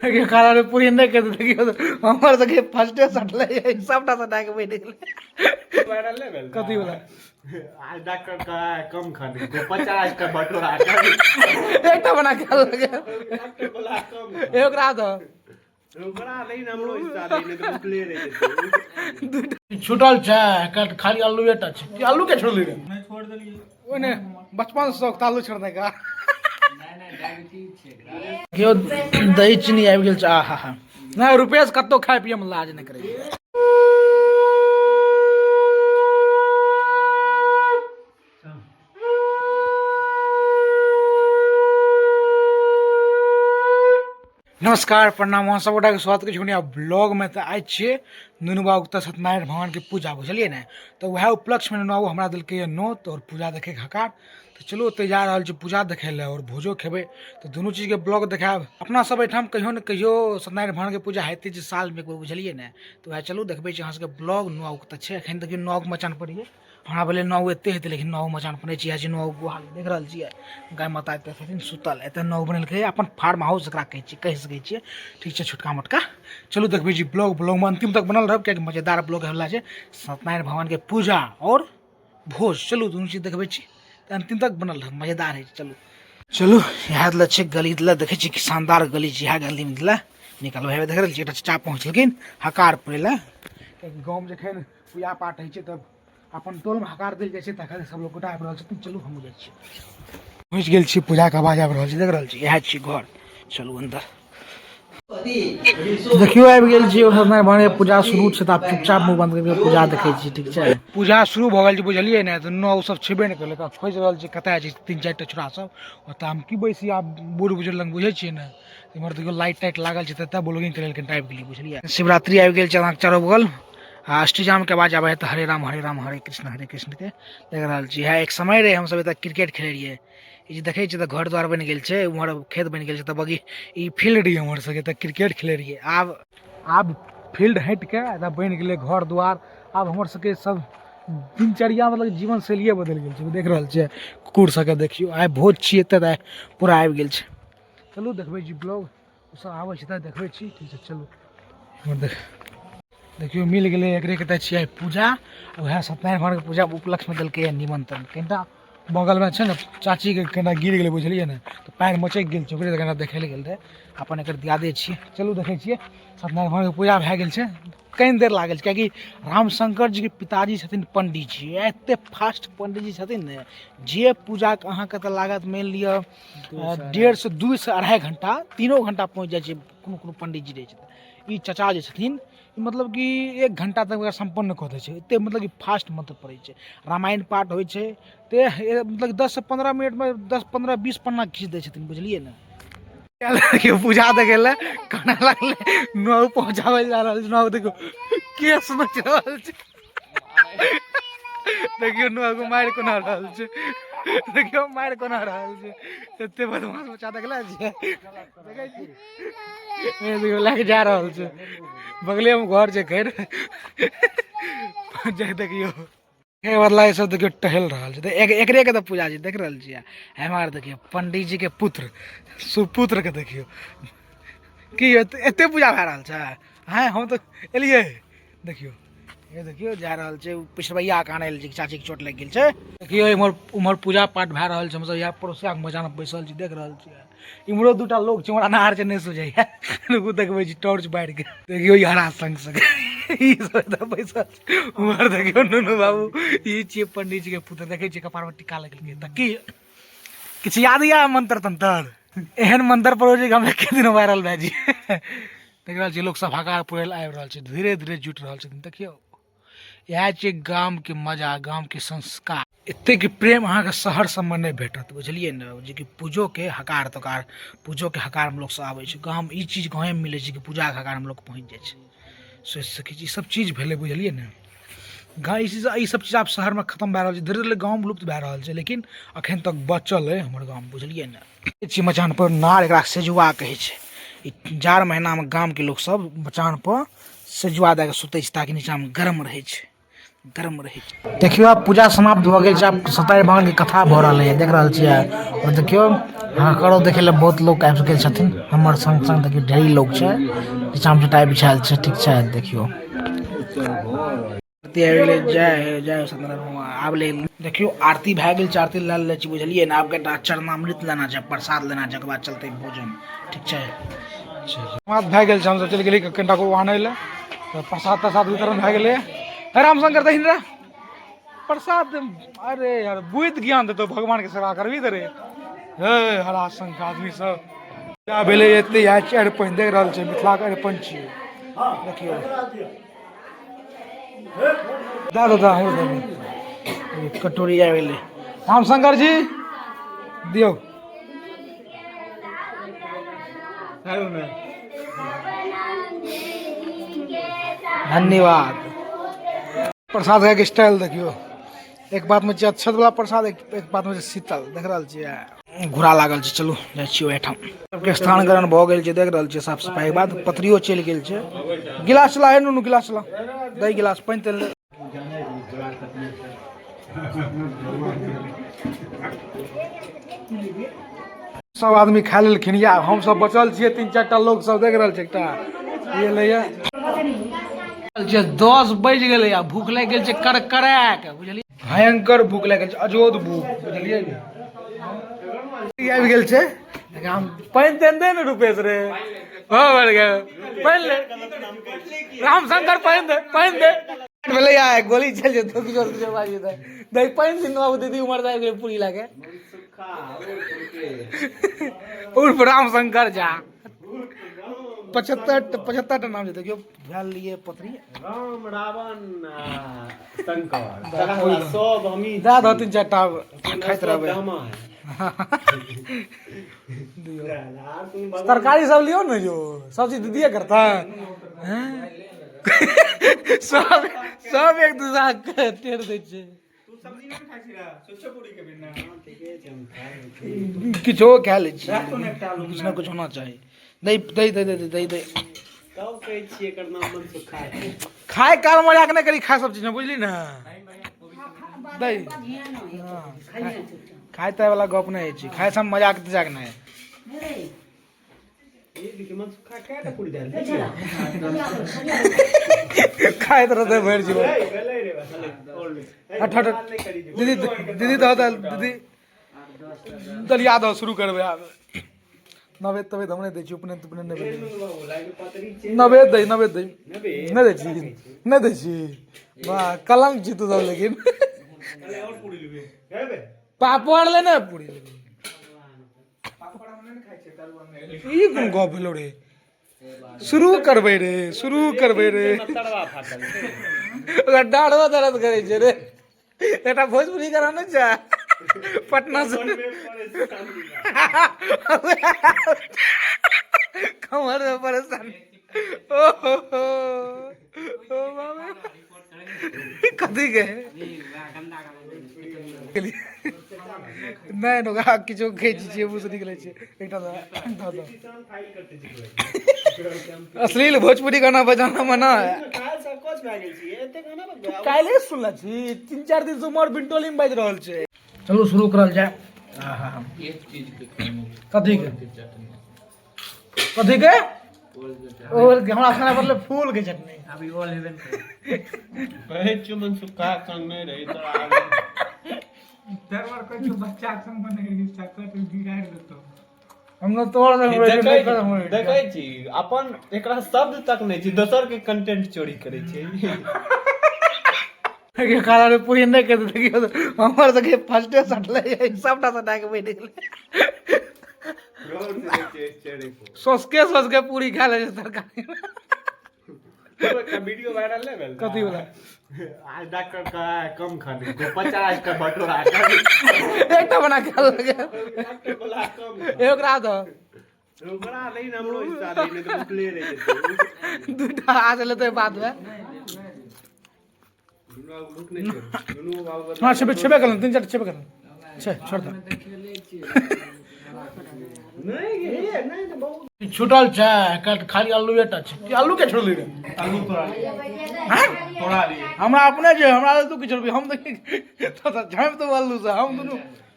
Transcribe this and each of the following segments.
खाना पूरी नहीं कर देखियो हमर सके फर्स्टे सटले सबटा सटा के बैठ गेले वायरल लेवल कथी वाला आज डॉक्टर का कम खाने को 50 का भटूरा कर एकटा बना के लगे डॉक्टर बोला कम एकरा दो ओकरा नहीं हमरो हिस्सा नहीं तो बुकले रहे छूटल छै खाली आलू एटा छै कि आलू के छोड़ली रे मैं छोड़ देलिए ओने बचपन से शौक आलू छोड़ने का नहीं डायबिटीज छै केओ दही चीनी आबि गेल छै आहा हा नहीं रुपैया से कत्तो खाय पिए में लाज नहीं करे नमस्कार प्रणाम वहाँ सब के स्वागत करिए ब्लॉग में तो आए छे नुनू बाबू तो सत्यनारायण भगवान के पूजा बुझलिए ने तो वह उपलक्ष्य में नुनू बाबू हमरा दिलके नोत और पूजा देखे हकार तो चलो तो जा रहा पूजा देखे ले और भोजो खेबे तो दोनों चीज के ब्लॉग देखाब अपना सब एठाम कहियो न कहियो सत्यनारायण भगवान के पूजा हेते जे साल में एक बार बुझलिए ने तो वह चलो देखबे अहाँ सबके ब्लॉग नुनू बाबू तो छे एखन देखियो नौ मचान पड़िए हमरा बोले नौ एते हेते लेकिन नौ मचान पड़े छी नौ गुहाल देख रहल छियै गाय माता एते छथिन सुतल एते नौ बनेलकै अपन फार्म हाउस एकरा कहि सकै छियै ठीक छै छोटका मोटका चलू देखबै जी ब्लॉग में अंतिम तक बनल रहब कियाकि मजेदार ब्लॉग होला छै सत्यनारायण भगवान के पूजा और भोज चलू दुनू चीज देखबै छी अंतिम तक बनल रहब मजेदार है चलू चलू यहाँ दिला छै गली दिला देखै छी कि शानदार गली छै इएह गली में दिला निकलबै हेबे देख रहल छी एकटा चाचा पहुँचलखिन हकार पड़ै लए कियाकि गाँव में जखन पूजा पाठ होइ छै तब अपन टोल में हकार दिल जाए तखन सब लोग गोटा आबि रहल छथिन चलू हमहूँ जाइ छी पहुँच गेल छी पूजा के आवाज आबि रहल छै देख रहल छी इएह छी घर चलू अंदर देखियो आबि गेल छी और सत्यनारायण भगवान के पूजा शुरू छै त आप चुपचाप मुंह बंद करके पूजा देखै छी ठीक छै पूजा शुरू भ गेल छै बुझलिए ने त नौ सब छेबे नहि केलक खोज रहल छी कतय छै 3-4 टा छोरा सब ओतऽ हम की बैसी आब बूढ़ बुजुर्ग लग बुझै छियै ने इमहर देखियो लाइट टाइट लागल छै ततऽ ब्लॉगिंग करे लेल कनिटा आबि गेली बुझलिए शिवरात्रि आबि गेल छै अहाँके चारो बगल अष्टजाम के आवाज आबे है तो हरे राम हरे कृष्ण के देख रहा है एक समय रहे हम सब एतऽ क्रिकेट खेले रहिए ई देखे छियै तऽ घर द्वार बनि गेल छै उम्हर खेत बनि गेल छै तऽ बगी ई फील्ड रही हमर सबके तऽ क्रिकेट खेले रहिए आब फील्ड हट के बनि गेलै घर द्वार आब हमर सबके सब दिनचर्या मतलब जीवन शैलिए बदलि गेल छै देख रहल छियै कुकुर सबके देखियो आइ भोज छियै एतऽ पूरा आबि गेल छै चलू देखबै जी ब्लॉग सब आबै छै तऽ देखबै छी ठीक छै चलू देखियो मिल गए एकरे के छियै पूजा वह सत्यनारायण भगवान के पूजा उपलक्ष्य में दिलकै निमंत्रण कनिटा बगल में छै ने चाची के कनिटा गिर गेलै बुझलिए ने तो पैर मचकि गेल छै ओकरे कनिटा देखै लए गेल रहे अपन एकर दियादे छियै चलू देखै छियै सत्यनारायण भगवान के पूजा भए गेल छै कनि देर लागल छै कियाकि रामशंकर जी के पिताजी छथिन पंडित जी एते फास्ट पंडित जी छथिन ने जे पूजा के अहाँके तऽ लागत मानि लिअ 1.5 से 2 से 2.5 घंटा 3 घंटा पहुँच जाइ छै कोनो पंडित जी रहै छथिन ई चाचा जे छथिन मतलब कि 1 घंटा तक संपन्न कऽ दै छै एते मतलब कि फास्ट मंत्र पड़ै छै रामायण पाठ होइ छै ते मतलब 10 से 15 मिनट में 10-15-20 पन्ना खींच दै छथिन बुझलिए ने पूजा देखे ले कहने लगले नौ पहुंचावे जा रहल छै नौ देखो केस नच रहल छै देखियो नौ को मार कोना रहल छै देखियो मार कोना रहल छै एते बदमाश बच्चा देखला छै देखै छी ए देखियो लाग जा रहल छै बगले में घर छै घर जे देखियो के बदला सब देखियो टहल रहल छै एकरे के तऽ पूजा छै देख रहल छियै हमार देखियो पंडित जी के पुत्र सुपुत्र के देखियो की एते पूजा भए रहल छै हैं हम तो एलिए देखियो ये देखियो जा रहल छै पिछवैया के आने छै चाची के चोट लग गेल छै देखियो उमर पूजा पाठ भए रहल छै मतलब यहाँ पड़ोसिया के मजान बैसल छी देख रहल छियै इमहरो दूटा लोग छै हमरा नहार छै नहीं सुझै लोग देखबै छी टॉर्च बार के देखियो हरा संग संग ई सब बैसल उमर देखियो नुनू बाबू ई छियै पंडित जी के पुत्र देखै छियै कपार में टीका लगेलकै त की किछ याद या मंत्र तंत्र एहन मंत्र पढ़ो छै हम एक दिन वायरल भए जी देख रहल छी लोग सब हकार पुरै लए आबि रहल छै धीरे धीरे जुटि रहल छथिन देखियो इएह छै गाम के मजा गाम के संस्कार एते के प्रेम अहाँ के शहर सब में नहीं भेटत बुझलिए ने जे कि पूजो के हकार तकार पूजो के हकार में लोग सब आबै छै गाम ई चीज गाँव में मिलै छै कि पूजा के हकार में लोग पहुँच जाइ छै सोचि सकै छी सब चीज भेलै बुझलिए ने गाँव ई सब चीज आब शहर में खत्म भए रहल छै धीरे धीरे गाँव में लुप्त भए रहल छै लेकिन अखन तक बचल है हमर गाँव बुझलिए ने मचान पर नार एकरा सेजुआ कहै छै जाड़ महीना में गाम के लोग सब मचान पर सेजुआ दे के सुतै छै ताकि नीचा में गरम रहे छै गर्म रहे। देखियो आप पूजा समाप्त भ गेल छै, आप सत्यनारायण भगवान के कथा भ रहल है, देख रहल छियै। और देखियो हाँ करो देखे ले बहुत लोग आबि सके छथिन, हमर संग संग देखियो ढेरी लोग छै, नीचा में चटाई बिछायल छै, ठीक छै। देखियो आरती आबि गेलै, जय जय सत्यनारायण भगवान आब ले। देखियो आरती भए गेल छै, आरती लए ले छी, बुझलियै ने। आब कटा चरणामृत लेना छै, प्रसाद लेना छै, ओकर बाद चलते भोजन, ठीक छै। समाप्त भए गेल छै, हमसब चलि गेली कनिटा को आनै ले, तो प्रसाद तसाद वितरण भए गेलै। रामशंकर दहिन रे प्रसाद। अरे यार बुद्धि ज्ञान देतो, भगवान के सेवा करबी दे रे। हे हरा शंख आदमी सब क्या भेले एते या चारि पानि देख रहल छै, मिथिला के अरिपन छियै। देखियो दादा हो कटोरी आ गेलै। रामशंकर जी दियो। धन्यवाद। प्रसाद के स्टाइल देखियो, एक बात में अच्छत वाला प्रसाद, एक बात में शीतल, देख रहल छियै। घोड़ा लागल छै, चलू जाइ छियै ओहिठाम। सबके स्नान ग्रहण भऽ गेल छै, देख रहल छियै साफ सफाई के बाद। पत्रियो चलि गेल छै। गिलास चला, नुनू गिलास चला, दही गिलास पानि तेल ले। सब आदमी खा लेलखिन या हम सब बचल छियै, 3-4टा लोग सब देख रहल छै। एकटा ये लैया 10 बजि गेलै आ भूख लागि गेल छै करकराक, बुझलियै। भयंकर भूख लागि गेल छै, अजोद भूख, बुझलियै। आबि गेल छै, हम पानि तेन दे ने रुपेश रे, हो गेल पानि ले। रामशंकर पानि दे, पानि दे। भेलै आ गोली चल जेतो, किशोर किशोर बाजी दे दही पानि दिन बाबू दीदी उमर आबि गेलै पूरी लागे। उर्फ रामशंकर झा। 75टा नाम छै, देखियो भेल लिए पत्री। राम रावण शंकर सब हमी दे दो 3-4टा खाइत रहबै। तरकारी सब लियो ने यो, सब चीज दीदिए करता है। सब सब एक दूसरा के टेर दै छै। किछो खा लै छी, कुछ ना कुछ होना चाही। दही दही दही दही दही दही तब कहै छियै एकर नाम मनसुखा छै। खाए काल मजाक नहीं करी, खाए सब चीज में, बुझली ना। दही खाए ताए वाला गप नहीं छै, खाए सब मजाक तजाक नहीं। खाए तो रहते भर जीवन। हट हट दीदी दीदी दो दीदी दलिया दो, शुरू करबे आब। नवेद तवेद हम नहीं दै छी, उपनयन तुपनयन नहीं नवेद दही, नवेद दही नहीं दै छी, नहीं दै छी। वाह कलंक छी तू सब। लेकिन पापड़ ले ना पूरी ले, ई कोन गप भेलो रे। शुरू करबे रे, शुरू करबे रे। ओकरा डाढ़ो दर्द करे छै रे। एटा भोजपुरी कराना छै, पटना से कमर में परेशान। ओ बाबा कथी के नहीं नोगा किछो खेची छियै, मुंह से निकले छै। एकटा अश्लील भोजपुरी गाना बजाना मना है। काल्हि सुनला छी, 3-4 दिन से उमर बिंटोली में बाजि रहल छै। चलू शुरू करल जाए। कथी के कथी के ओल के हमरा खाना बदले फूल के चटनी। अभी ओल हेबे कहै छियै मनसुखा संग नहीं रही तो आगे दरबार कोई तो बच्चा संग बने सकत बिगाड़ देतो। हम तोड़ देखै छी अपन एकरा शब्द तक नहीं छी, दोसर के कंटेंट चोरी करै छै। के कारण पूरी नहीं कर देखियो हमर सके फर्स्टे सटले सबटा सटा के बैठ गेले। सोच के पूरी खा ले तरकारी। वीडियो वायरल नहीं भेल कथी वाला? आज डॉक्टर का कम खाने को 50 का बटोरा कर एकटा बना के लगे डॉक्टर बोला कम एकरा दो ओकरा नहीं हमरो हिस्सा नहीं तो प्ले रहे थे। दूटा आज लेते बाद में हाँ छेबे छेबे कर 3-4 छेबे कर छे छोड़ दो। छूटल छै खाली आलू एटा छै कि आलू के छोड़ली रे आलू तोड़ा लिए हमरा अपने जे हमरा तू की छोड़बी हम देखी तो झाँप देबो आलू से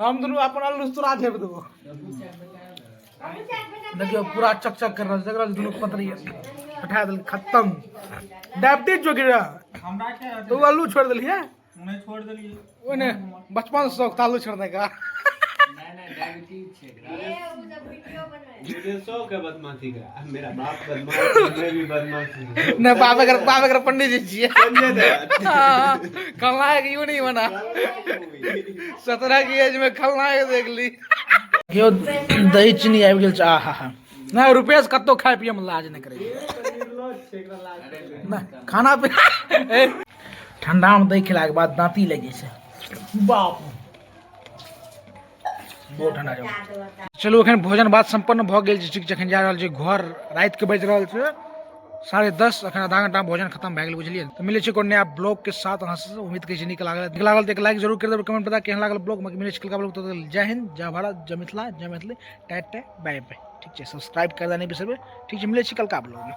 हम दुनू अपन आलू से तोरा झाँप देबो देखियो पूरा चक कर रहल जकरा दुनू पतरी उठा देल खत्म डायबिटीज जो गिरा हमरा क्या तो आलू छोड़ देलिए उन्हें छोड़ दिलिए ओने बचपन से शौक था आलू छोड़ने का मुझे शौक है बदमाशी का मेरा बाप बदमाश मैं भी बदमाशी न बाप अगर पंडित जी छिए खलनायक यूं नहीं बना 17 की एज में खलनायक देख ली यो दही चीनी आबि गेल छै आहा हा ना रुपेश कत्तो खाय पिए में लाज नहीं करे ना खाना पे ठंडा में दही खिला के बाद दांती लगे छै बाप बहुत ठंडा छै चलू एखन भोजन बात संपन्न भ गेल छै ठीक छै एखन जा रहल छै घर रात के बज रहल छै 10:30 एखन आधा घंटा भोजन खत्म भए गेल बुझलिए तो मिले छै कोनो नया ब्लॉग के साथ अहाँ से उम्मीद करै छी नीक लागल तो एक लाइक जरूर कर देबै कमेंट बता केहन लागल ब्लॉग में मिले छै कलका ब्लॉग तो जय हिंद जय भारत जय मिथिला जय मैथिली टाटा बाय बाय ठीक छै सब्सक्राइब कर देना नहीं बिसरबे ठीक छै मिले छै कलका ब्लॉग में।